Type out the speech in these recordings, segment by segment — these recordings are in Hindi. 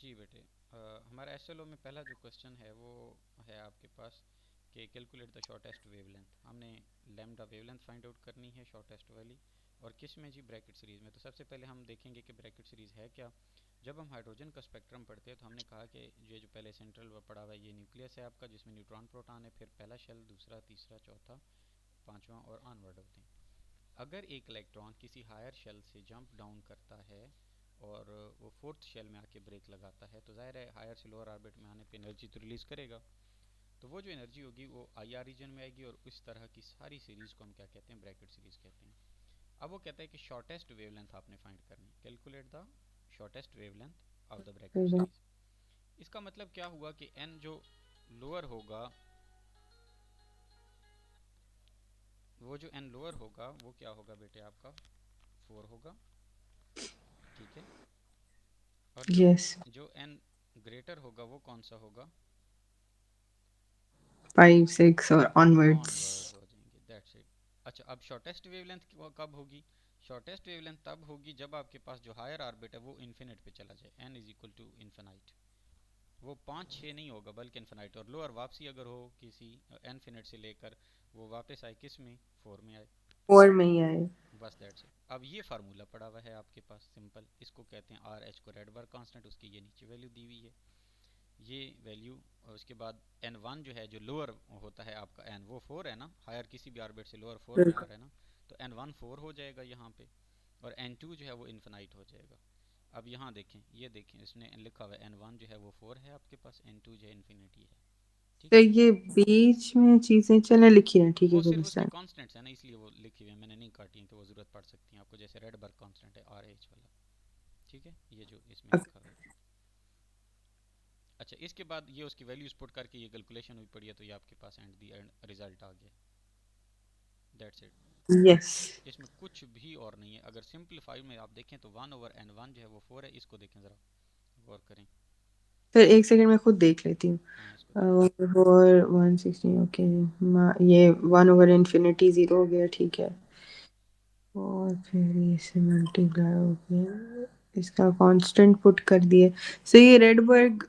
जी बेटे, हमारा एसएलओ में पहला जो क्वेश्चन है वो है आपके पास कि कैलकुलेट द शॉर्टेस्ट वेवलेंथ। हमने लैम्डा वेवलेंथ फाइंड आउट करनी है शॉर्टेस्ट वाली, और किस में जी, ब्रैकेट सीरीज़ में। तो सबसे पहले हम देखेंगे कि ब्रैकेट सीरीज़ है क्या। जब हम हाइड्रोजन का स्पेक्ट्रम पढ़ते हैं तो हमने कहा कि ये जो पहले सेंट्रल पड़ा हुआ है ये न्यूक्लियस है आपका, जिसमें न्यूट्रॉन प्रोटॉन है, फिर पहला शेल, दूसरा, तीसरा, चौथा, पांचवा और ऑनवर्ड होते हैं। अगर एक इलेक्ट्रॉन किसी हायर शेल से जंप डाउन करता है और वो फोर्थ शेल में आके ब्रेक लगाता है, तो जाहिर है हायर से लोअर ऑर्बिट में आने पे एनर्जी तो रिलीज़ करेगा। तो वो जो एनर्जी होगी वो आई आर रीजन में आएगी, और इस तरह की सारी सीरीज़ को हम क्या कहते हैं, ब्रैकेट सीरीज़ कहते हैं। अब वो कहता है कि शॉर्टेस्ट वेवलेंथ आपने फाइंड करनी है, calculate the shortest wavelength of the bracket series. इसका मतलब क्या हुआ कि एन जो लोअर होगा, वो जो एन लोअर होगा वो क्या होगा बेटे आपका, 4 होगा, ठीक है। और जो यस, जो एन ग्रेटर होगा वो कौन सा होगा, 5 6 और ऑनवर्ड्स। ऑनवर्ड हो जाएंगे, दैट्स इट। अच्छा, अब शॉर्टेस्ट वेवलेंथ कब होगी, शॉर्टेस्ट वेवलेंथ तब होगी जब आपके पास जो हायर ऑर्बिट है वो इन्फिनिट पे चला जाए, n is equal to infinite. वो 5 6 नहीं होगा बल्कि इन्फिनाइट, और लोअर वापसी अगर हो किसी इन्फिनिट से लेकर, वो वापस आए किस में, 4 में आए। 4 में ही आए। बस दैट्स इट। अब ये फार्मूला पड़ा हुआ है आपके पास सिंपल, इसको कहते हैं आर एच को रेडबर्ग कांस्टेंट, उसकी ये नीचे वैल्यू दी हुई है, ये वैल्यू। और उसके बाद एन वन जो है, जो लोअर होता है आपका एन, वो 4 है ना, हायर किसी भी ऑर्बिट से लोअर 4 में आ बिल्कुल। रहा है ना, तो एन वन 4 हो जाएगा यहाँ पे, और एन टू जो है वो इन्फिनाइट हो जाएगा। अब यहाँ देखें, ये देखें, इसने लिखा हुआ है एन वन जो है वो 4 है आपके पास, एन टू जो है इन्फिनिटी है, ठीक तो है। ये बीच में चीजें चलने लिखी हैं, ठीक वो है सिर्फ उसकी गुलिस्तान। कॉन्स्टेंट्स है ना, इसलिए वो लिखी हुई है, मैंने नहीं काटी है कि वो ज़रूरत पड़ सकती है आपको, जैसे रेडबर्ग कांस्टेंट है आर एच वाला, ठीक है, ये जो इसमें लिखा हुआ है। अच्छा, इसके बाद ये उसकी वैल्यूज पुट करके ये कैलकुलेशन हुई पड़ी है, तो ये आपके पास एंड दी एंड रिजल्ट आ गया, दैट्स इट। यस। इसमें कुछ भी और नहीं है। अगर सिंपलीफाई में आप देखें तो 1/n1 जो है वो 4 है, इसको देखें ज़रा, गौर करें। फिर एक सेकंड में खुद देख लेती हूँ। हाँ, इसको देखें। और 160, ओके। ये 1/infinity 0 हो गया, ठीक है। और फिर इससे मल्टीप्लाई हो गया, इसका कांस्टेंट पुट कर दिए। सो ये रेडबर्ग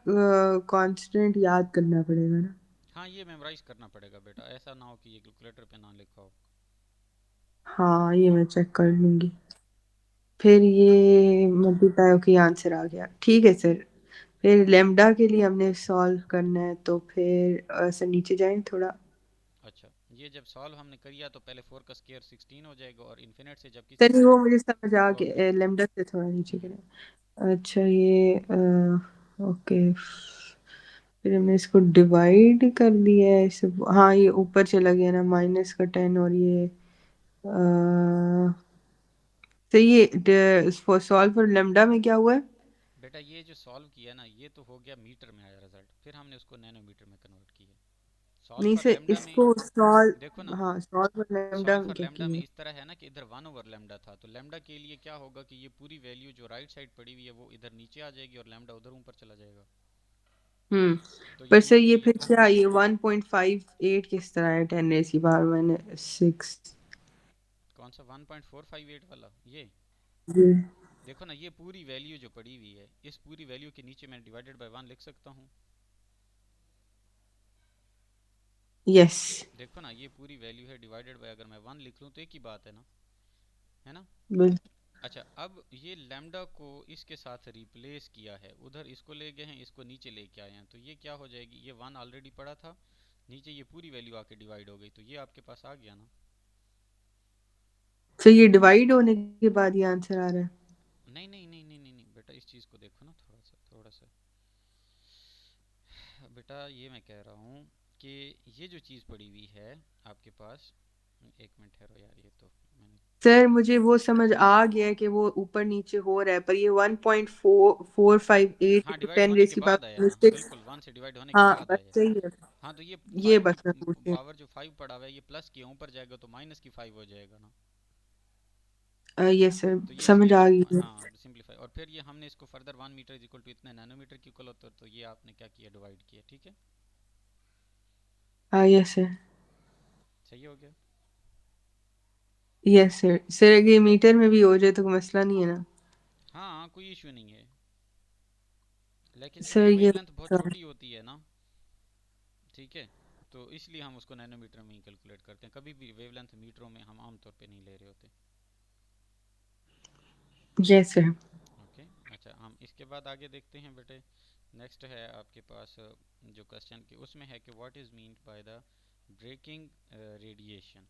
कांस्टेंट याद करना पड़ेगा ना। हाँ, ये मेमोराइज करना पड़ेगा बेटा, ऐसा ना हो कि ये कैलकुलेटर पे ना लिखा हो। हाँ, ये मैं चेक कर लूंगी। फिर ये मल्टीप्लाई होके आंसर आ गया, ठीक है सर। फिर लेमडा के लिए हमने सॉल्व करना है, तो फिर सर नीचे जाएं थोड़ा। अच्छा, ये जब सॉल्व हमने किया तो पहले 4 का स्क्वायर 16 हो जाएगा, और इन्फिनिट से जब किसी सर भी वो मुझे समझ आ ओके गया, ओके। लेमडा से थोड़ा नीचे करें। अच्छा, ये ओके। फिर हमने इसको डिवाइड कर दिया है इसे। हाँ, ये ऊपर चला गया ना, -10, और ये तो ये सॉल्व फॉर लेमडा में क्या हुआ है? बेटा, ये जो सॉल्व किया ना, ये तो हो गया मीटर में आया रिजल्ट, फिर हमने उसको नैनोमीटर में कन्वर्ट किया। सॉल्व नहीं फॉर सर, लेमडा में, इसको देखो ना, सॉल्व, हाँ सॉल्व फॉर लेमडा सॉल्व में फॉर क्या लेमडा में किया? इस तरह है ना कि इधर 1/लेमडा था, तो लेमडा के लिए क्या होगा कि ये पूरी वैल्यू जो राइट साइड पड़ी हुई है वो इधर नीचे आ जाएगी, और लेमडा उधर ऊपर चला जाएगा। हम्म। तो ये पर सर नीचे ये ये फिर क्या, ये 1.58 किस तरह है, 10⁻⁶? कौन सा 1.458 वाला, ये जी। देखो ना, ये पूरी वैल्यू जो पड़ी हुई है, इस पूरी वैल्यू के नीचे मैं डिवाइडेड बाय 1 लिख सकता हूँ। यस। देखो ना, ये पूरी वैल्यू है, डिवाइडेड बाय अगर मैं 1 लिख लूँ तो एक ही बात है ना, है ना। बिल्कुल। अच्छा, अब ये लैम्डा को इसके साथ रिप्लेस किया है, उधर इसको ले गए हैं, इसको नीचे लेके आए हैं, तो ये क्या हो जाएगी, ये 1 ऑलरेडी पड़ा था, नीचे ये पूरी वैल्यू आके डिवाइड हो गई, तो ये आपके पास आ गया ना। तो ये डिवाइड होने के बाद ये आंसर आ रहा है? नहीं नहीं नहीं नहीं नहीं, नहीं बेटा, इस चीज़ को देखो ना, थोड़ा सा बेटा, ये मैं कह रहा हूँ कि ये जो चीज़ पड़ी हुई है आपके पास, एक मिनट ठहरो यार, ये तो मैंने, सर मुझे वो समझ आ गया है कि वो ऊपर नीचे हो रहा है, पर ये 1.458 हाँ, इंटू डिवाइड टेन होने रेज़ के की बाद आया पावर ना, 6। बिल्कुल 1 से डिवाइड होने के हाँ बाद बस आया। सही है। हाँ, तो ये ये 5 की बस मैं पूछ रही पावर जो 5 पड़ा हुआ है, ये प्लस के ऊपर जाएगा तो माइनस की 5 हो जाएगा ना। हूँ। ये सर तो ये समझ इसलिए आ जब, गई है। हाँ, सिंपलीफाई, और फिर ये हमने इसको further 1 meter is equal to इतने नैनोमीटर की इक्वल होता है, तो ये आपने क्या किया, डिवाइड किया, ठीक है, हाँ यस सर। सही हो गया। Yes sir. सर अगर ये मीटर में भी हो जाए तो कोई मसला नहीं है ना? हाँ हाँ, कोई इशू नहीं है। लेकिन सर चूंकि ये वेवलेंथ बहुत छोटी होती है ना, ठीक है, तो इसलिए हम उसको नैनोमीटर में ही कैलकुलेट करते हैं, कभी भी वेवलेंथ मीटरों में हम आमतौर पे नहीं ले रहे होते। Yes sir. ओके। अच्छा, हम इसके बाद आगे देखते हैं बेटे। नेक्स्ट है आपके पास जो क्वेश्चन की उसमें है कि what is mean by the braking radiation.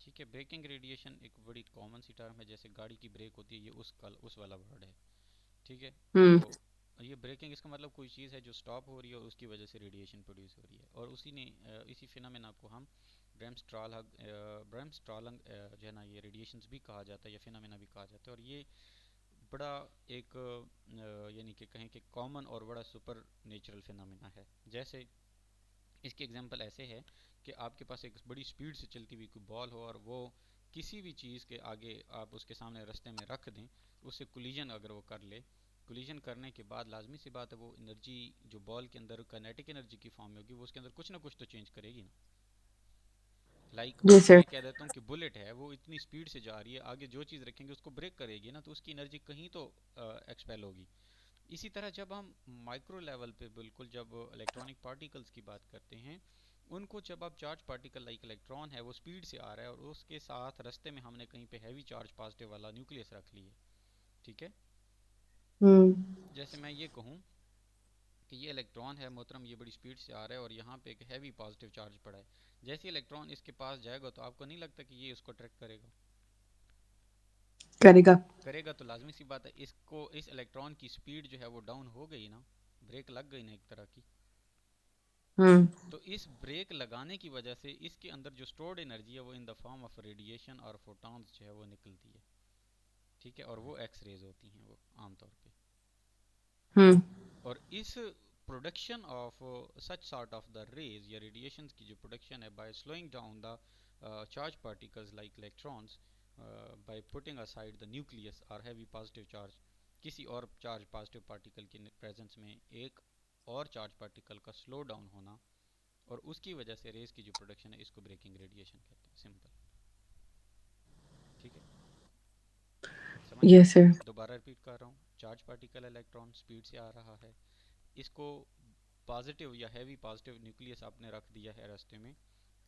ठीक है, ब्रेकिंग रेडिएशन एक बड़ी कॉमन सी टर्म है, जैसे गाड़ी की ब्रेक होती है, ये उस वाला वर्ड है। ठीक है, तो हम्म। ये ब्रेकिंग इसका मतलब कोई चीज़ है जो स्टॉप हो रही है और उसकी वजह से रेडिएशन प्रोड्यूस हो रही है, और इसी फिनोमेना को हम ब्रैमस्ट्रॉलंग जो है ना, ये रेडिएशंस भी कहा जाता है या फिनोमेना भी कहा जाता है। और ये बड़ा एक यानी कि कहें कि कॉमन और बड़ा सुपर नेचुरल फिनोमेना है। जैसे इसकी एग्जांपल ऐसे है कि आपके पास एक बड़ी स्पीड से चलती हुई कोई बॉल हो और वो किसी भी चीज़ के आगे आप उसके सामने रास्ते में रख दें, उससे कोलिजन अगर वो कर ले, कोलिजन करने के बाद लाजमी सी बात है वो एनर्जी जो बॉल के अंदर काइनेटिक एनर्जी की फॉर्म में होगी, वो उसके अंदर कुछ ना कुछ तो चेंज करेगी ना। जी मैं सर। ये कह देता हूँ कि बुलेट है, वो इतनी स्पीड से जा रही है, आगे जो चीज़ रखेंगे उसको ब्रेक करेगी ना, तो उसकी एनर्जी कहीं तो एक्सपेल होगी। इसी तरह जब हम माइक्रो लेवल पे बिल्कुल जब इलेक्ट्रॉनिक पार्टिकल्स की बात करते हैं, उनको जब आप चार्ज पार्टिकल लाइक इलेक्ट्रॉन है वो स्पीड से आ रहा है और उसके साथ रास्ते में हमने कहीं पे हैवी चार्ज पॉजिटिव वाला न्यूक्लियस रख लिया, ठीक है। हम्म। जैसे मैं ये कहूँ कि ये इलेक्ट्रॉन है मोहतरम, ये बड़ी स्पीड से आ रहा है और यहाँ पे एक हैवी पॉजिटिव चार्ज पड़ा है। जैसे इलेक्ट्रॉन इसके पास जाएगा तो आपको नहीं लगता कि ये इसको अट्रैक्ट करेगा? करेगा। करेगा, तो लाजमी सी बात है इसको, इस इलेक्ट्रॉन की स्पीड जो है वो डाउन हो गई ना, ब्रेक लग गई ना एक तरह की। हम्म। तो इस ब्रेक लगाने की वजह से इसके अंदर जो स्टोर्ड एनर्जी है वो in the form of radiation और फोटॉन्स जो है वो निकलती है, ठीक है, और वो एक्स रेज होती हैं वो आमतौर पे। हम्म। और इस production of such sort of the rays या रेडिएशन की जो प्रोडक्शन है by slowing down the charge particles like electrons, by putting aside the nucleus और हैवी पॉजिटिव चार्ज, किसी और चार्ज पॉजिटिव पार्टिकल की प्रेजेंस में एक और चार्ज पार्टिकल का स्लो डाउन होना, और उसकी वजह से रेस की जो प्रोडक्शन है, इसको ब्रेकिंग रेडिएशन कहते हैं, सिंपल। ठीक है, समझ गए? Yes sir. दोबारा रिपीट कर रहा हूँ, चार्ज पार्टिकल इलेक्ट्रॉन स्पीड से आ रहा है, इसको पॉजिटिव या हैवी पॉजिटिव न्यूक्लियस आपने रख दिया है रास्ते में,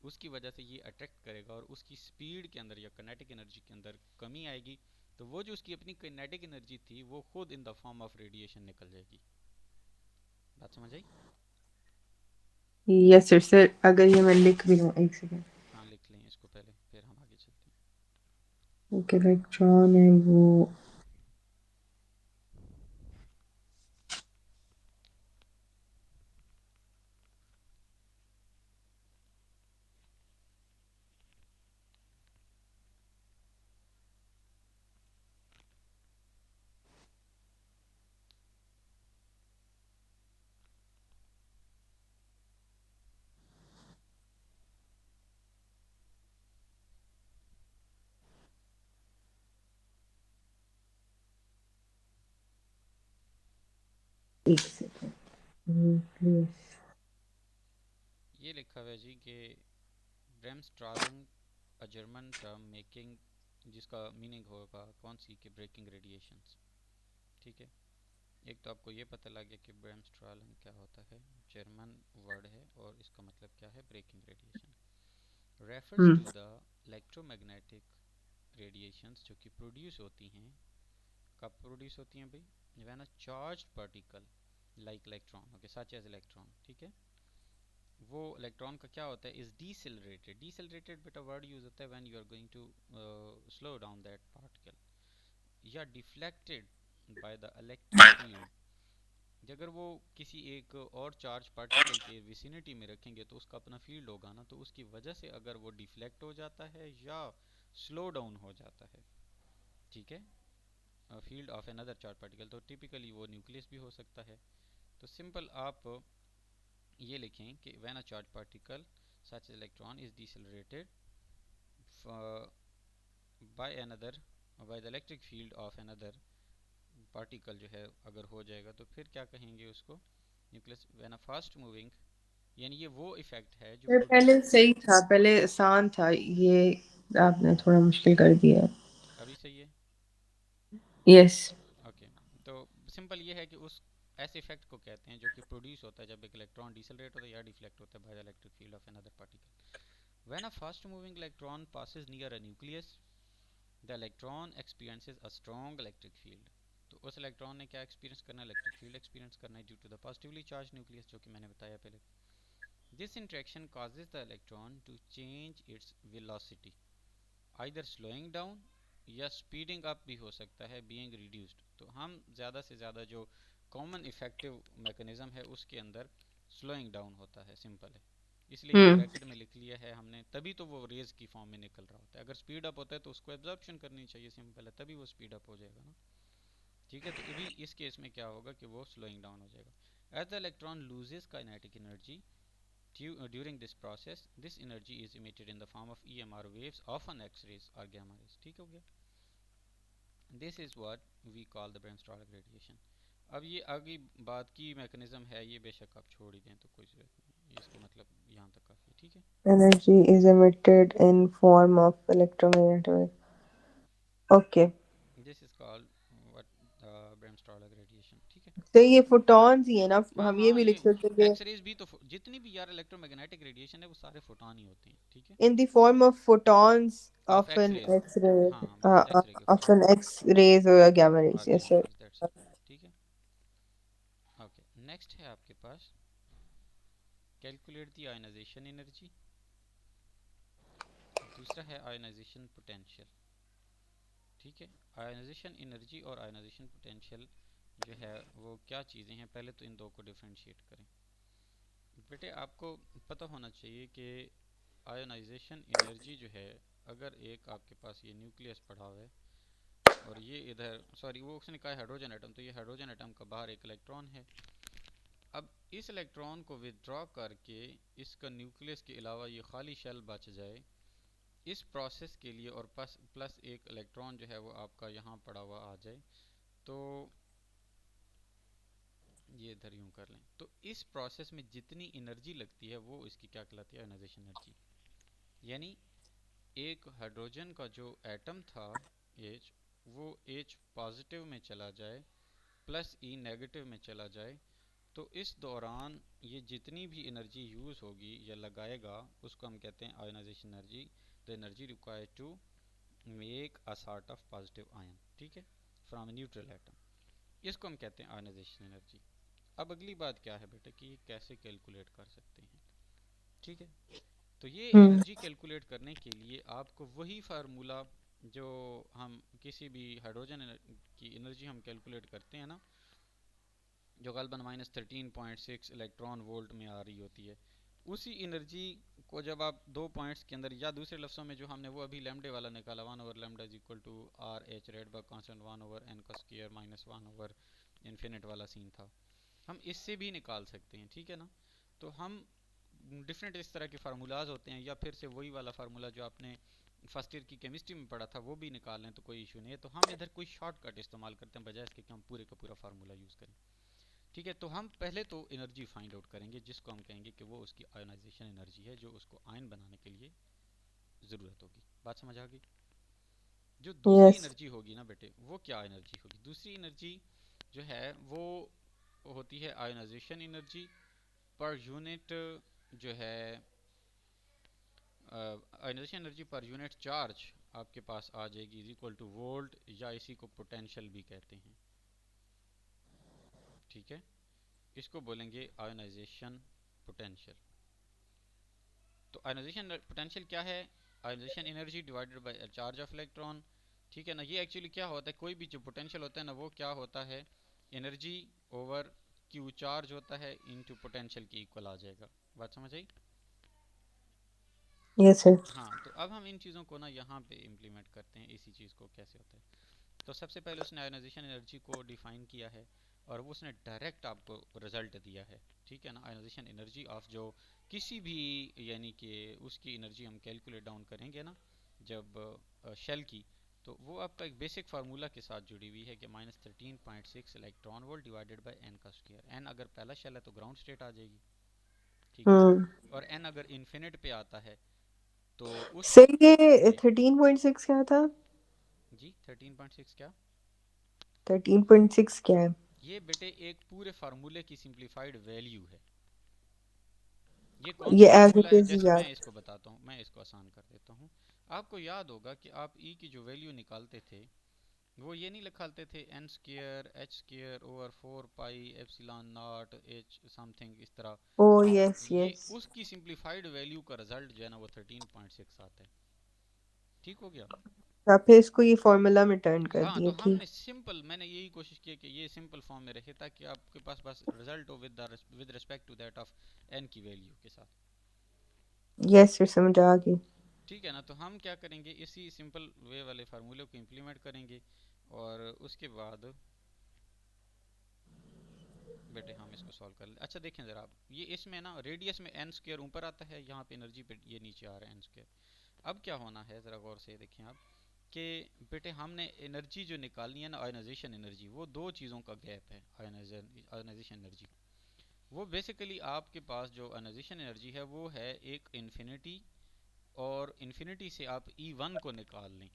उसकी वजह से ये अट्रैक्ट करेगा और उसकी स्पीड के अंदर या किनेटिक एनर्जी के अंदर कमी आएगी, तो वो जो उसकी अपनी किनेटिक एनर्जी थी वो खुद in the form of radiation निकल जाएगी। बात समझ आई? Yes sir. सर अगर ये मैं लिख भी लूँ, एक सेकेंड। हाँ, लिख लें इसको पहले, फिर हम आगे चलते हैं। ओके, इलेक्ट्रॉन है वो। एक सेकेंड। न्यूक्लियस। ये लिखा हुआ है जी कि ब्रेमस्ट्रालन अ जर्मन टर्म मेकिंग, जिसका मीनिंग होगा कौन सी कि ब्रेकिंग रेडिएशंस। ठीक है, एक तो आपको ये पता लग गया कि ब्रेमस्ट्रालन क्या होता है, जर्मन वर्ड है और इसका मतलब क्या है, braking radiation. Refers hmm. To the electromagnetic radiations जो कि प्रोड्यूस होती हैं, कब प्रोड्यूस होती हैं भाई, when a charged particle like electron, okay, such as electron, ठीक है, वो इलेक्ट्रॉन का क्या होता है, इज डीसेलरेटेड। डीसेलरेटेड बेटा वर्ड यूज होता है when you are going to slow down that particle, या deflected by the electric field. अगर वो किसी एक और चार्ज पार्टिकल के विसिनिटी में रखेंगे तो उसका अपना फील्ड होगा ना, तो उसकी वजह से अगर वो डिफ्लेक्ट हो जाता है या स्लो डाउन हो जाता है, ठीक है, field of another charge particle, तो टिपिकली वो न्यूक्लियस भी हो सकता है। तो सिंपल आप ये लिखें कि when a charge particle such electron is decelerated by another, by the electric field of another particle जो है अगर हो जाएगा, तो फिर क्या कहेंगे उसको, nucleus when a fast moving, यानी ये वो इफेक्ट है जो सर प्रोड्यूस। पहले सही था, पहले आसान था ये, आपने थोड़ा मुश्किल कर दिया है। अभी सही है? यस। ओके, तो सिंपल ये है कि उस ऐसे इफेक्ट को कहते हैं जो कि प्रोड्यूस होता है जब एक इलेक्ट्रॉन डिसलरेट होता है या डिफ्लेक्ट होता है bye the electric field of another particle. When a fast moving electron passes near a nucleus the electron experiences a strong electric field. तो उस इलेक्ट्रॉन ने क्या एक्सपीरियंस करना है, इलेक्ट्रिक फील्ड एक्सपीरियंस करना है due to the positively charge nucleus, जो कि मैंने बताया पहले। This interaction causes the electron to change its velocity, either slowing down या स्पीडिंग अप भी हो सकता है, बीइंग रिड्यूस्ड। तो हम ज़्यादा से ज़्यादा जो कॉमन इफेक्टिव मैकेनिज्म है उसके अंदर स्लोइंग डाउन होता है, सिंपल है। इसलिए ये हम्म ब्रैकेट में लिख लिया है हमने, तभी तो वो रेज की फॉर्म में निकल रहा होता है। अगर स्पीड अप होता है तो उसको एब्जॉर्प्शन करनी चाहिए, सिंपल है, तभी वो स्पीड अप हो जाएगा ना। ठीक है, तो अभी इस केस में क्या होगा कि वो स्लोइंग डाउन हो जाएगा। As the electron loses kinetic energy during this process, this energy is emitted in the form of EMR waves, often X-rays or gamma rays। ठीक हो गया, this is what we call the bremsstrahlung radiation. अब ये आगे बात की मैकेनिज्म है, ये बेशक आप छोड़ ही दें तो कोई जरूरत नहीं, इसको मतलब यहाँ तक काफ़ी है, ठीक है। Energy is emitted in form of electromagnetic. Okay. This is called what bremsstrahlung radiation, ठीक है। तो ये फोटॉन्स ही है ना, हाँ हम ये हाँ, भी ये लिख सकते हैं कि एक्सरेज भी तो जितनी भी यार इलेक्ट्रोमैग्नेटिक रेडिएशन है वो सारे फोटॉन ही होते हैं, ठीक है। in the form of photons of of an X-rays, X-ray, हाँ बस एक्सरे के of फॉर्म an में, X-rays or gamma rays. और Yes, gamma sir. Rays, that's it, ठीक है। ओके, नेक्स्ट है आपके पास कैलकुलेट द आयनाइजेशन एनर्जी। दूसरा है आयनाइजेशन पोटेंशियल, ठीक है। आयनाइजेशन एनर्जी और आयनाइजेशन पोटेंशियल जो है वो क्या चीज़ें हैं, पहले तो इन दो को डिफ्रेंशिएट करें। बेटे आपको पता होना चाहिए कि आयनाइजेशन एनर्जी जो है, अगर एक आपके पास ये न्यूक्लियस पड़ा हुआ है और ये इधर, सॉरी वो उसने कहा हाइड्रोजन एटम, तो ये हाइड्रोजन एटम का बाहर एक इलेक्ट्रॉन है। अब इस इलेक्ट्रॉन को विदड्रॉ करके इसका न्यूक्लियस के अलावा ये खाली शेल बच जाए, इस प्रोसेस के लिए, और प्लस प्लस एक इलेक्ट्रॉन जो है वो आपका यहाँ पड़ा हुआ आ जाए, तो ये इधर यूँ कर लें, तो इस प्रोसेस में जितनी एनर्जी लगती है वो इसकी क्या कहलाती है, आयनाइजेशन एनर्जी। यानी एक हाइड्रोजन का जो एटम था H, वो H पॉजिटिव में चला जाए प्लस E नेगेटिव में चला जाए, तो इस दौरान ये जितनी भी एनर्जी यूज़ होगी या लगाएगा उसको हम कहते हैं ionization energy. The energy required to make a sort of positive ion, ठीक है, फ्रॉम न्यूट्रल एटम, इसको हम कहते हैं आयनाइजेशन एनर्जी। अब अगली बात क्या है बेटा कि कैसे कैलकुलेट कर सकते हैं, ठीक है। तो ये हम्म एनर्जी कैलकुलेट करने के लिए आपको वही फार्मूला जो हम किसी भी हाइड्रोजन की एनर्जी हम कैलकुलेट करते हैं ना, जो गलबन -13.6 इलेक्ट्रॉन वोल्ट में आ रही होती है, उसी एनर्जी को जब आप दो पॉइंट्स के अंदर, या दूसरे लफ्ज़ों में जो हमने वो अभी लैम्डे वाला निकाला, 1/λ is equal to R H Rydberg constant 1/n का स्क्वायर माइनस 1 इन्फिनिट वाला सीन था, हम इससे भी निकाल सकते हैं, ठीक है ना। तो हम डिफरेंट इस तरह के फार्मूलाज होते हैं, या फिर से वही वाला फार्मूला जो आपने फर्स्ट ईयर की केमिस्ट्री में पढ़ा था वो भी निकाल लें तो कोई इशू नहीं है। तो हम इधर कोई शॉर्टकट इस्तेमाल करते हैं बजाय इसके कि हम पूरे का पूरा फार्मूला यूज़ करें, ठीक है। तो हम पहले तो एनर्जी फाइंड आउट करेंगे जिसको हम कहेंगे कि वो उसकी आयोनाइजेशन एनर्जी है, जो उसको आयन बनाने के लिए ज़रूरत होगी। बात समझ आ गई। जो दूसरी yes. एनर्जी होगी ना बेटे, वो क्या एनर्जी होगी, दूसरी एनर्जी जो है वो होती है आयोनाइजेशन एनर्जी पर यूनिट जो है, ionization energy per unit charge आपके पास आ जाएगी इज इक्वल टू वोल्ट, या इसी को पोटेंशियल भी कहते हैं, ठीक है। इसको बोलेंगे आयोनाइजेशन पोटेंशियल। तो आयोनाइजेशन पोटेंशियल क्या है, ionization energy divided by charge of electron, ठीक है ना। ये एक्चुअली क्या होता है, कोई भी जो पोटेंशियल होता है ना वो क्या होता है, एनर्जी ओवर क्यू चार्ज होता है इनटू पोटेंशियल के इक्वल आ जाएगा। बात समझ आई। Yes, sir. हाँ, तो अब हम इन चीज़ों को ना यहाँ पे इम्प्लीमेंट करते हैं, इसी चीज़ को कैसे होता है। तो सबसे पहले उसने आयोनाइजेशन एनर्जी को डिफाइन किया है और वो उसने डायरेक्ट आपको रिजल्ट दिया है, ठीक है ना। आयोनाइजेशन एनर्जी ऑफ जो किसी भी, यानी कि उसकी एनर्जी हम कैलकुलेट डाउन करेंगे ना जब शेल की, तो वो आपका एक बेसिक फार्मूला के साथ जुड़ी हुई है कि -13.6 electron volt divided by n का स्क्वायर। एन अगर पहला शेल है तो ग्राउंड स्टेट आ जाएगी, ठीक है। हम्म और एन अगर इन्फिनिट पे आता है तो उस, सर ये जी 13.6 क्या था? जी 13.6 क्या, 13.6 क्या है? ये बेटे एक पूरे फार्मूले की सिंप्लीफाइड वैल्यू है। ये कौन सा ये एज फार्मूला इट है, इज जैसे मैं याद। इसको बताता हूँ, मैं इसको आसान कर देता हूँ। आपको याद होगा कि आप ई की जो वैल्यू निकालते थे, वो ये नहीं निकालते थे n square h square over 4 pi epsilon naught h something इस तरह। ओ यस ये यस। उसकी सिंप्लीफाइड वैल्यू का रिजल्ट जो है ना वो 13.6 आता है। ठीक हो गया। तो फिर इसको ये फॉर्मूला में टर्न कर हाँ, तो दिए, ठीक। हमने सिंपल, मैंने यही कोशिश की कि ये सिंपल फॉर्म में रहे ताकि आपके पास बस रिजल्ट हो with respect to that of n की वैल्यू के साथ। यस फिर समझ आ गई। ठीक है ना, तो हम क्या करेंगे, इसी सिंपल वे वाले फार्मूले को इम्प्लीमेंट करेंगे और उसके बाद बेटे हम इसको सॉल्व कर ले। अच्छा देखें ज़रा आप, ये इसमें ना रेडियस में एन स्क्वायर ऊपर आता है, यहाँ पे एनर्जी पे ये नीचे आ रहा है एन स्क्वायर। अब क्या होना है ज़रा गौर से देखें आप कि बेटे हमने एनर्जी जो निकालनी है ना, आयोनाइजेशन एनर्जी, वो दो चीज़ों का गैप है। आयोनाइजेशन एनर्जी वो बेसिकली आपके पास जो आयोनाइजेशन एनर्जी है वो है एक इन्फिनिटी, और इन्फिनिटी से आप E1 को निकाल लें,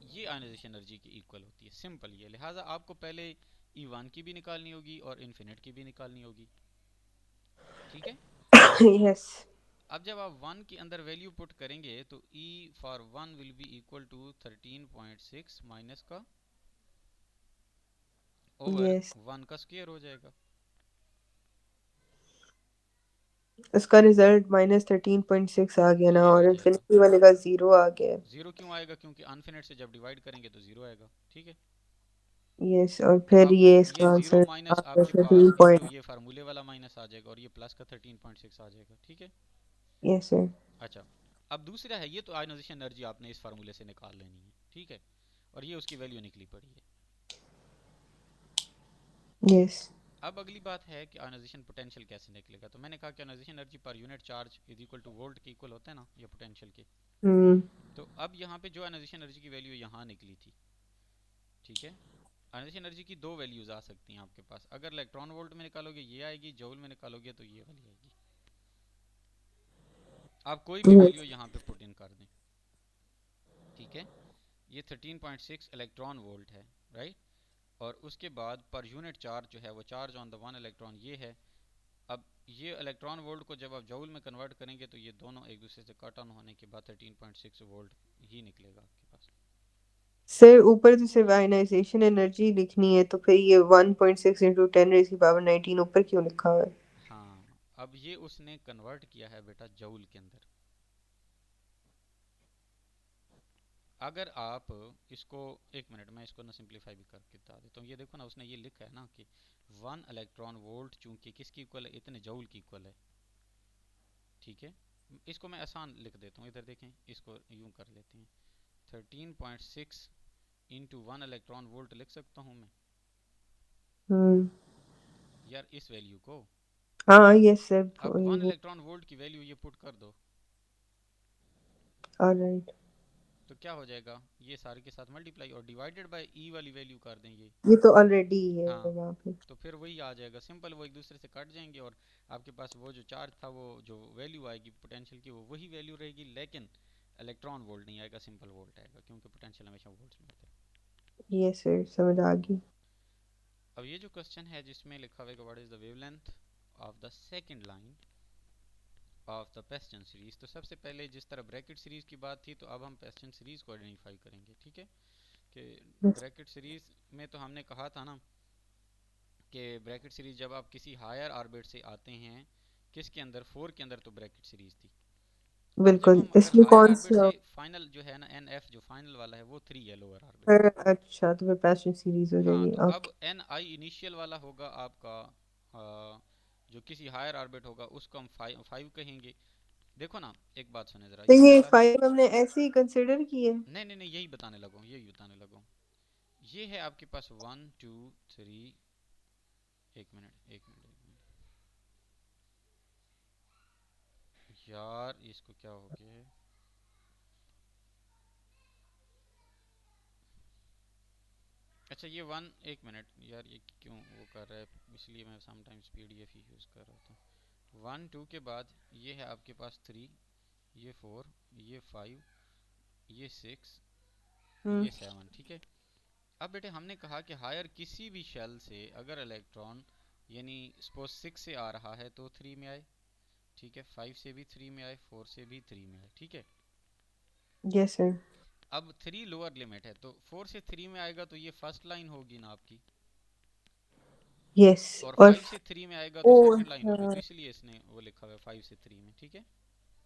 ये आयोनाइजेशन एनर्जी की इक्वल होती है। सिंपल ये, लिहाजा आपको पहले E1 की भी निकालनी होगी और इन्फिनिट की भी निकालनी होगी। ठीक है। यस। अब जब आप 1 के अंदर वैल्यू पुट करेंगे तो E for 1 will be equal to 13.6 minus का ओवर यस 1 का स्क्वायर हो जाएगा। इसका रिजल्ट -13.6 आ गया ना, ये आ और जाएगा। इन्फिनिटी वाले का 0 आ गया। जीरो क्यों आएगा, क्योंकि अनफिनिट से जब डिवाइड करेंगे तो जीरो आएगा। ठीक है। यस, और तो फिर अब ये ये इसका जीरो आंसर आ माइनस गया आपके पास 13 इंटू पॉइंट। ये फार्मूले वाला माइनस आ जाएगा, और ये प्लस का 13.6 आ जाएगा। ठीक है। Yes sir. अच्छा, अब दूसरा है, ये तो आयोनाइजेशन एनर्जी आपने इस फार्मूले से निकाल लेनी है। ठीक है। और ये उसकी वैल्यू निकली पड़ी है। यस। अब अगली बात है कि आयोनाइजेशन पोटेंशियल कैसे निकलेगा। तो मैंने कहा कि ionization energy per unit charge is equal to volt के इक्वल होता है ना, ये पोटेंशियल के। हम्म। तो अब यहाँ पे जो आयोनाइजेशन एनर्जी की वैल्यू यहाँ निकली थी, ठीक है, आयोनाइजेशन एनर्जी की दो वैल्यूज आ सकती हैं आपके पास। अगर इलेक्ट्रॉन वोल्ट में निकालोगे ये आएगी, जूल में निकालोगे तो ये वाली आएगी। आप कोई भी वैल्यू यहाँ पे पुट इन कर दें। ठीक है। ये 13.6 इलेक्ट्रॉन वोल्ट है, राइट। और उसके बाद पर यूनिट चार्ज जो है वो charge on the one electron ये है। अब ये इलेक्ट्रॉन वोल्ट को जब आप जूल में कन्वर्ट करेंगे तो ये दोनों एक दूसरे से कट ऑन होने के बाद 13.6 वोल्ट ही निकलेगा आपके पास। सर ऊपर तो सिर्फ आयनाइजेशन एनर्जी लिखनी है, तो फिर ये 1.6 इंटू 10⁻19 ऊपर क्यों लिखा हुआ है? हाँ, अब ये उसने कन्वर्ट किया है बेटा जूल के अंदर। अगर आप इसको, एक मिनट मैं इसको ना सिंप्लीफाई भी करके बता देता हूँ। ये देखो ना, उसने ये लिखा है ना कि 1 इलेक्ट्रॉन वोल्ट चूंकि किसकी इक्वल है, इतने जूल की इक्वल है। ठीक है। इसको मैं आसान लिख देता हूँ, इधर देखें, इसको यूं कर लेते हैं। 13.6 इंटू 1 इलेक्ट्रॉन वोल्ट लिख सकता हूँ मैं हम्म। यार इस वैल्यू को। हाँ यस सर। अब 1 इलेक्ट्रॉन वोल्ट की वैल्यू ये पुट कर दो, ऑलराइट। तो क्या हो जाएगा, ये सारे के साथ मल्टीप्लाई और डिवाइडेड बाय ई वाली वैल्यू कर दें ये। ये तो ऑलरेडी है हाँ, वहाँ पे। तो फिर वही आ जाएगा सिंपल, वो एक दूसरे से कट जाएंगे और आपके पास वो जो चार्ज था, वो जो वैल्यू आएगी पोटेंशियल की, वो वही वैल्यू रहेगी, लेकिन इलेक्ट्रॉन वोल्ट नहीं आएगा, सिंपल वोल्ट आएगा, क्योंकि पोटेंशियल हमेशा वोल्ट्स में होता है। यस सर समझ आ गई। अब ये जो क्वेश्चन है जिसमें लिखा हुआ है what is the wavelength of the second line of the Paschen series, तो सबसे पहले जिस तरह ब्रैकेट सीरीज की बात थी, तो अब हम पेस्टन सीरीज को आइडेंटिफाई करेंगे। ठीक है। कि यस। ब्रैकेट सीरीज में तो हमने कहा था ना कि ब्रैकेट सीरीज जब आप किसी हायर ऑर्बिट से आते हैं, किसके अंदर, 4 के अंदर, तो ब्रैकेट सीरीज थी। अब जब बिल्कुल, हम अगर इसमें हायर कौन ऑर्बिट सा? से फाइनल जो है ना एन एफ जो फाइनल वाला है वो 3 है लोअर ऑर्बिट में। अच्छा, तो फिर पैशन सीरीज हो हाँ, जाएगी, तो अब ओके। एन आई इनिशियल वाला होगा आपका, जो किसी हायर ऑर्बिट होगा उसको हम 5 कहेंगे। देखो ना, एक बात सुने ज़रा, तो ये ये पहला, 5 हमने ऐसे ही कंसिडर किए? नहीं नहीं नहीं, यही बताने लगा हूँ, यही बताने लगा हूँ। ये है आपके पास 1 2 3, एक मिनट यार इसको क्या हो गया है। अच्छा ये वन, एक मिनट यार, ये क्यों वो कर रहा है, इसलिए मैं समटाइम्स पीडीएफ ही यूज़ कर रहा था। 1 2 के बाद ये है आपके पास 3, ये 4, ये 5, ये 6, हम्म। ये 7। ठीक है। अब बेटे हमने कहा कि हायर किसी भी शेल से अगर इलेक्ट्रॉन यानी सपोज 6 से आ रहा है तो 3 में आए, ठीक है, 5 से भी 3 में आए, 4 से भी 3 में आए, ठीक है। Yes sir. अब 3 लोअर लिमिट है, तो 4 से 3 में आएगा तो ये फर्स्ट लाइन होगी ना आपकी, यस। और और 5 से 3 में आएगा तो ओ सेकंड लाइन होगी, अच्छा, तो इसलिए इसने वो लिखा हुआ है 5 से 3 में, ठीक है।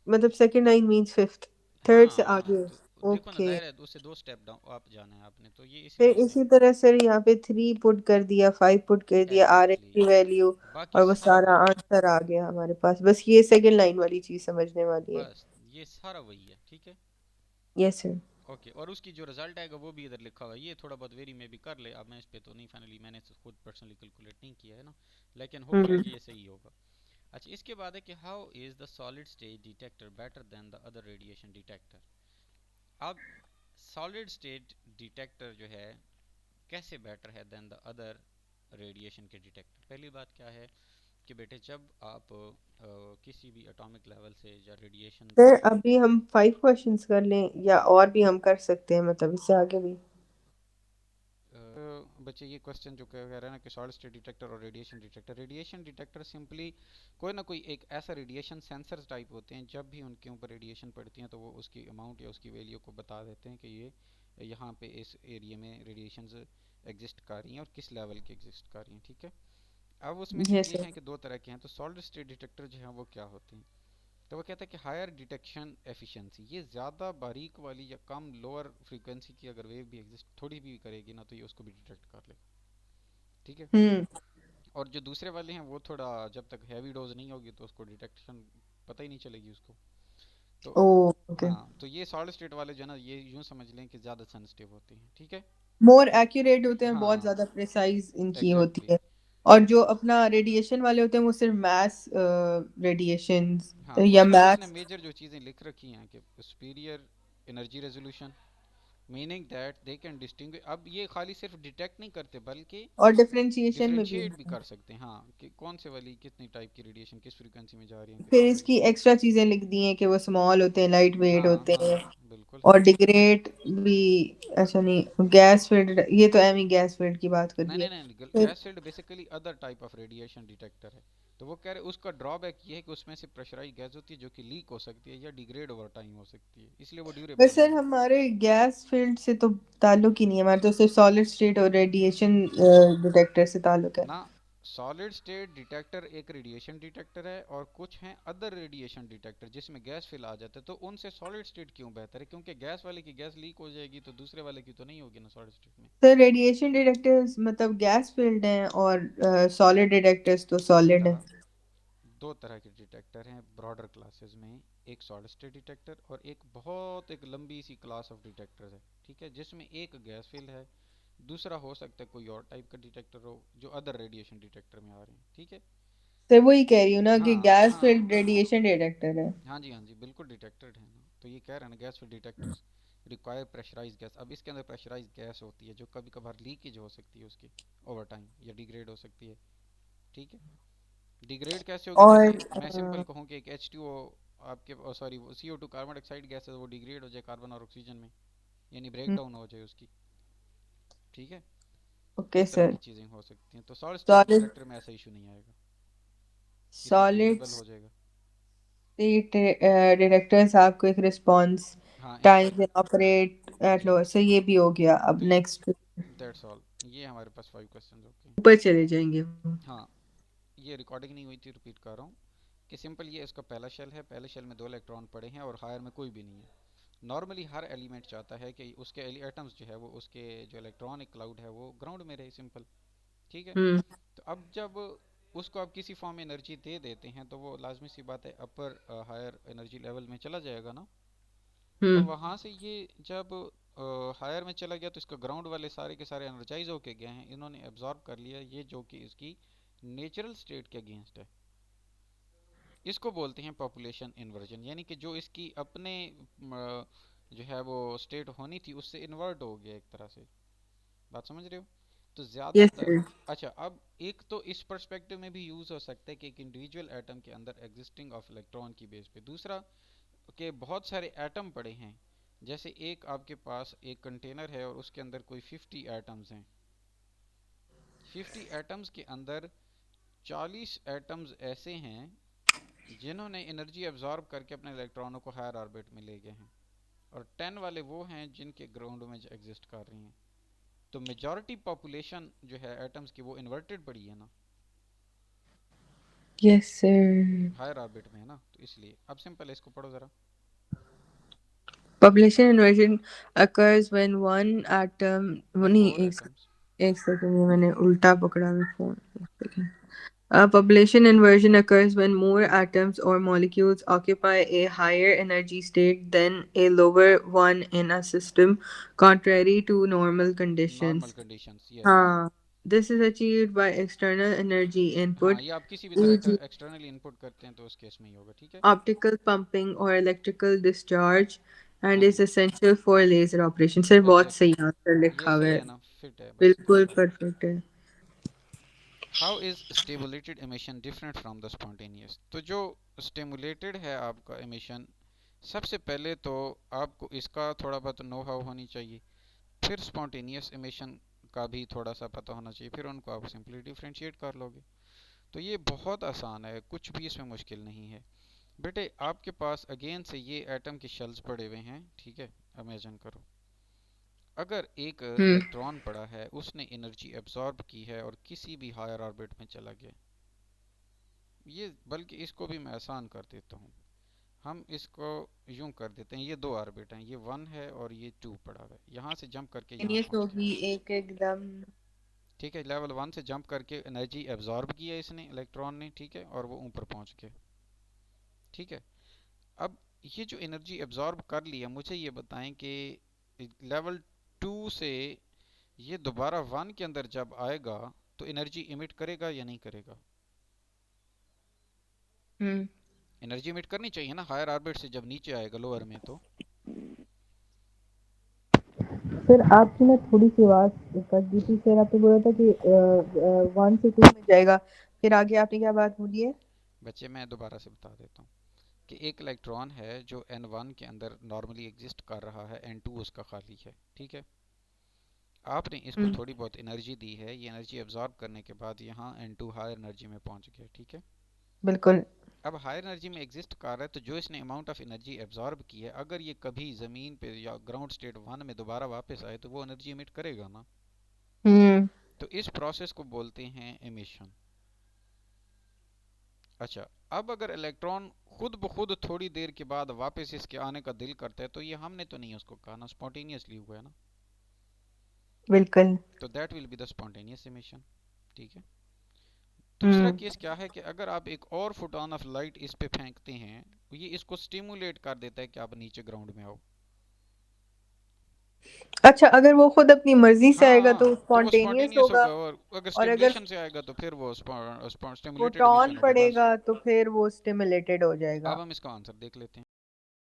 मतलब second line means fifth, third से हाँ आगे। तो देखो ना, ओके। जाहिर है उससे 2 स्टेप डाउन आप जाना है आपने, तो ये इसलिए फिर इसने इसी तरह सर यहाँ पे 3 पुट कर दिया, 5 पुट कर दिया, आर एन एग्जैक्टली की वैल्यू, exactly, बाकी और वो सारा सारा वही है। आंसर आ गया हमारे पास। बस ये सेकंड लाइन वाली चीज समझने वाली है। बस ये सारा वही है, ठीक है। Yes sir. ओके, और उसकी जो रिजल्ट आएगा वो भी इधर लिखा हुआ है, ये थोड़ा बहुत वेरी में भी कर ले, अब मैं इस पे तो नहीं, फाइनली मैंने तो खुद पर्सनली कैलकुलेट नहीं किया है ना, लेकिन होपफुली हम्म। कि ये सही होगा। अच्छा, इसके बाद है कि how is the solid state detector better than the other radiation detector. अब सॉलिड स्टेट डिटेक्टर जो है कैसे बेटर है देन द अदर रेडिएशन के डिटेक्टर। पहली बात क्या है कि बेटे जब आप किसी भी एटॉमिक लेवल से या रेडिएशन, सर अभी हम 5 क्वेश्चंस कर लें या और भी हम कर सकते हैं, मतलब इससे आगे भी? बच्चे ये क्वेश्चन जो कह रहे हैं ना कि सॉलिड स्टेट डिटेक्टर और रेडिएशन डिटेक्टर सिंपली कोई ना कोई एक ऐसा रेडिएशन सेंसर टाइप होते हैं, जब भी उनके ऊपर रेडिएशन पड़ती है तो वो उसकी अमाउंट या उसकी वैल्यू को बता देते हैं कि ये यहाँ पे इस एरिया में रेडिएशंस एग्जिस्ट कर रही हैं और किस लेवल की एग्जिस्ट कर रही हैं, ठीक है। अब उसमें से यस ये सर। हैं कि दो तरह के हैं, तो सॉलिड स्टेट डिटेक्टर जो हैं वो क्या होते हैं, तो वो कहता है कि हायर डिटेक्शन एफिशिएंसी, ये ज़्यादा बारीक वाली या कम लोअर फ्रीक्वेंसी की अगर वेव भी एग्जिस्ट थोड़ी भी करेगी ना तो ये उसको भी डिटेक्ट कर लेगा, ठीक है। हम्म। और जो दूसरे वाले हैं वो थोड़ा जब तक हैवी डोज नहीं होगी तो उसको डिटेक्शन पता ही नहीं चलेगी उसको, तो ओ ओके। हाँ, तो ये सॉलिड स्टेट वाले जो है ना ये यूँ समझ लें कि ज़्यादा सेंसिटिव होते हैं, ठीक है। मोर एक्यूरेट होते हैं, बहुत हाँ ज्यादा प्रिसाइज इनकी होती एग्जैक्टली है। और जो अपना रेडिएशन वाले होते हैं वो सिर्फ मैस रेडिएशन हाँ, या उसमें उसने मैथ्स। मेजर जो चीज़ें लिख रखी हैं कि superior energy resolution, meaning that they can distinguish, अब ये खाली सिर्फ डिटेक्ट नहीं करते बल्कि और डिफरेंशिएशन में भी। डिफरेंशिएट भी कर सकते हैं, हाँ, कि कौन से वाली कितनी टाइप की रेडिएशन किस फ्रीक्वेंसी में जा रही है फिर किस वाली। इसकी एक्स्ट्रा चीजें लिख दी हैं कि वो स्मॉल होते हैं, लाइट वेट हाँ होते हैं, हाँ बिल्कुल। और डिग्रेड भी। अच्छा नहीं, गैस फील्ड, ये तो एमी गैस फील्ड की बात कर नहीं दी है। नहीं नहीं, फिर gas field basically other type of radiation detector है, तो वो कह रहे उसका ड्रॉबैक ये है कि उसमें से प्रेशराइज गैस होती है जो कि लीक हो सकती है या डिग्रेड ओवर टाइम हो सकती है, इसलिए वो ड्यूरेबल बस नहीं सर है। हमारे गैस फील्ड से तो ताल्लुक ही नहीं है, हमारे तो सिर्फ सॉलिड स्टेट और रेडिएशन डिटेक्टर से ताल्लुक है। ना, सॉलिड स्टेट डिटेक्टर एक रेडिएशन डिटेक्टर है और कुछ हैं अदर रेडिएशन डिटेक्टर जिसमें गैस फिल आ जाता है, तो उनसे सॉलिड स्टेट क्यों बेहतर है, क्योंकि गैस वाले की गैस लीक हो जाएगी तो दूसरे वाले की तो नहीं होगी ना सॉलिड स्टेट में। सर रेडिएशन डिटेक्टर्स मतलब गैस फील्ड हैं, और सॉलिड डिटेक्टर्स तो सॉलिड बेटा है। दो तरह के डिटेक्टर हैं ब्रॉडर क्लासेस में, एक सॉलिड स्टेट डिटेक्टर और एक बहुत एक लंबी सी क्लास ऑफ डिटेक्टर है, ठीक है, जिसमें एक गैस फिल है, दूसरा हो सकता है कोई और टाइप का डिटेक्टर हो जो अदर रेडिएशन डिटेक्टर में आ रहे हैं, ठीक है। सर वही कह रही हूँ ना कि हाँ गैस हाँ फील्ड रेडिएशन डिटेक्टर है। हाँ जी बिल्कुल डिटेक्टेड है ना, तो ये कह रहे हैं ना gas filled detectors require pressurized gas, अब इसके अंदर प्रेशराइज गैस होती है जो कभी कभार लीकेज हो सकती है उसकी ओवर टाइम या डिग्रेड हो सकती है, ठीक है। डिग्रेड कैसे होगी, और जैसे मैं सिंपल कहूँ कि एक H2O आपके sorry CO2 carbon dioxide gas है, वो डिग्रेड हो जाए कार्बन और ऑक्सीजन में, यानी ब्रेक डाउन हो जाए उसकी, ठीक है। ओके इस तरह सर। की चीज़ें हो सकती हैं, तो सॉलिड स्टेट सॉलिड डिटेक्टर में ऐसा इशू नहीं आएगा, इसमें सॉलिड ड्यूरेबल हो जाएगा। स्टेट डिटेक्टर्स आपको एक रिस्पांस हाँ एक टाइम एंड ऑपरेट एट जी, लो, सो ये भी हो गया। अब तो ये नेक्स्ट दैट्स ऑल, ये हमारे पास 5 क्वेश्चन हो गए। ऊपर चले जाएंगे। हाँ, ये रिकॉर्डिंग नहीं हुई थी, रिपीट कर रहा हूँ कि सिंपल ये इसका पहला शेल है, पहले शेल में 2 इलेक्ट्रॉन पड़े हैं और हायर में कोई भी नहीं है। नॉर्मली हर एलिमेंट चाहता है कि उसके एटम्स जो है वो उसके जो इलेक्ट्रॉनिक क्लाउड है वो ग्राउंड में रहे, सिंपल, ठीक है। हम्म। तो अब जब उसको आप किसी फॉर्म में एनर्जी दे देते हैं तो वो लाजमी सी बात है अपर हायर एनर्जी लेवल में चला जाएगा ना। अब हम्म। वहाँ से ये जब हायर में चला गया तो इसका ग्राउंड वाले सारे के सारे एनर्जाइज होके गए हैं, इन्होंने एब्जॉर्ब कर लिया ये जो कि इसकी नेचुरल स्टेट के अगेंस्ट है। इसको बोलते हैं पॉपुलेशन इन्वर्जन, यानी कि जो इसकी अपने जो है वो स्टेट होनी थी उससे इन्वर्ट हो गया एक तरह से, बात समझ रहे हो। तो यस ज़्यादातर, सर। अच्छा अब एक तो इस पर्सपेक्टिव में भी यूज़ हो सकता है कि एक इंडिविजुअल एटम के अंदर एग्जिस्टिंग ऑफ इलेक्ट्रॉन की बेस पे, दूसरा कि बहुत सारे एटम पड़े हैं जैसे एक आपके पास एक कंटेनर है और उसके अंदर कोई 50 एटम्स हैं। 50 एटम्स के अंदर 40 एटम्स ऐसे हैं जिन्होंने एनर्जी एब्जॉर्ब करके अपने इलेक्ट्रॉनों को हायर ऑर्बिट में ले गए हैं, और 10 वाले वो हैं जिनके ग्राउंड में एग्जिस्ट कर रही हैं। तो मेजॉरिटी पॉपुलेशन जो है एटम्स की वो इन्वर्टेड पड़ी है ना, यस सर। हायर ऑर्बिट में है ना, तो इसलिए अब सिंपल है, इसको पढ़ो ज़रा। Population inversion occurs when one atom वो नहीं मोर एक एटम्स। एक सेकंड, ये मैंने उल्टा पकड़ा मैं फोन, एक second. Population inversion occurs when more atoms or molecules occupy a higher energy state than a lower one in a system, contrary to normal normal conditions. Conditions, yes. हाँ, this is achieved by external energy हाँ, input, ये आप किसी भी तरह का e.g., एक्सटर्नल इनपुट करते हैं तो उस केस में ही होगा, ठीक है। optical pumping or electrical discharge, and हाँ, is essential for laser operation. Sir बहुत एग्जैक्टली सही exactly. आंसर ये लिखा हुआ सही है, है ना, फिट है बस बिल्कुल इसमें। परफेक्ट है। How is stimulated emission different from the spontaneous? तो जो स्टिमुलेटेड है आपका एमिशन, सबसे पहले तो आपको इसका थोड़ा बहुत नो हाउ होनी चाहिए, फिर स्पॉन्टेनियस एमिशन का भी थोड़ा सा पता होना चाहिए, फिर उनको आप सिंपली डिफरेंशिएट कर लोगे। तो ये बहुत आसान है, कुछ भी इसमें मुश्किल नहीं है। बेटे आपके पास अगेन से ये एटम के शेल्स पड़े हुए हैं, ठीक है। इमेजिन करो, अगर एक हम्म। इलेक्ट्रॉन पड़ा है, उसने एनर्जी एब्जॉर्ब की है और किसी भी हायर ऑर्बिट में चला गया, ये बल्कि इसको भी मैं आसान कर देता हूँ, हम इसको यूं कर देते हैं, ये दो ऑर्बिट हैं, ये 1 है और ये 2 पड़ा हुआ है, यहाँ से जंप करके यहाँ इंस्टेंटेनियस पहुँच गया। होगी एक एकदम। ठीक है, लेवल 1 से जंप करके एनर्जी एब्जॉर्ब किया इसने, इलेक्ट्रॉन ने, ठीक है, और वो ऊपर पहुँच गया। ठीक है, अब ये जो एनर्जी एब्जॉर्ब कर लिया, मुझे ये बताएं कि लेवल 2 से ये दोबारा 1 के अंदर जब आएगा तो एनर्जी इमिट करेगा या नहीं करेगा? हम्म। एनर्जी इमिट करनी चाहिए ना, हायर ऑर्बिट से जब नीचे आएगा लोअर में तो। सर आपकी ना थोड़ी सी आवाज कट गई थी सर, आपने बोला था कि 1 से 2 में जाएगा, फिर आगे आपने क्या बात बोली है? बच्चे मैं दोबारा से बता देता हूँ कि एक इलेक्ट्रॉन है जो N1 के अंदर नॉर्मली एग्जिस्ट कर रहा है, N2 उसका खाली है, ठीक है। आपने इसको हम्म। थोड़ी बहुत एनर्जी दी है, ये एनर्जी एब्जॉर्ब करने के बाद यहाँ N2 हायर एनर्जी में पहुंच गया, ठीक है। बिल्कुल। अब हायर एनर्जी में एग्जिस्ट कर रहा है, तो जो इसने अमाउंट ऑफ एनर्जी एब्जॉर्ब की है, अगर ये कभी ज़मीन पे या ग्राउंड स्टेट 1 में दोबारा वापस आए तो वो एनर्जी इमिट करेगा ना। हम्म। तो इस प्रोसेस को बोलते हैं एमिशन। अच्छा, अब अगर इलेक्ट्रॉन खुद ब खुद थोड़ी देर के बाद वापस इसके आने का दिल करता है, तो ये हमने तो नहीं उसको कहा ना, स्पॉन्टेनियसली हुआ है ना, बिल्कुल। तो that will be the spontaneous emission, ठीक है। दूसरा हम्म। केस क्या है कि अगर आप एक और फोटोन ऑफ लाइट इस पे फेंकते हैं, ये इसको स्टिमुलेट कर देता है कि आप नीचे ग्राउंड में आओ। अच्छा, अगर वो खुद अपनी मर्जी से आएगा तो हाँ, तो वो स्पॉन्टेनियस स्पॉन्टेनियस होगा, होगा, और अगर और अगर स्टिमुलेशन से आएगा तो फिर वो स्टिमुलेटेड फोटॉन एमिशन होगा, बस। पड़ेगा तो फिर वो स्टिमुलेटेड हो अब जाएगा। हम इसका आंसर देख लेते हैं।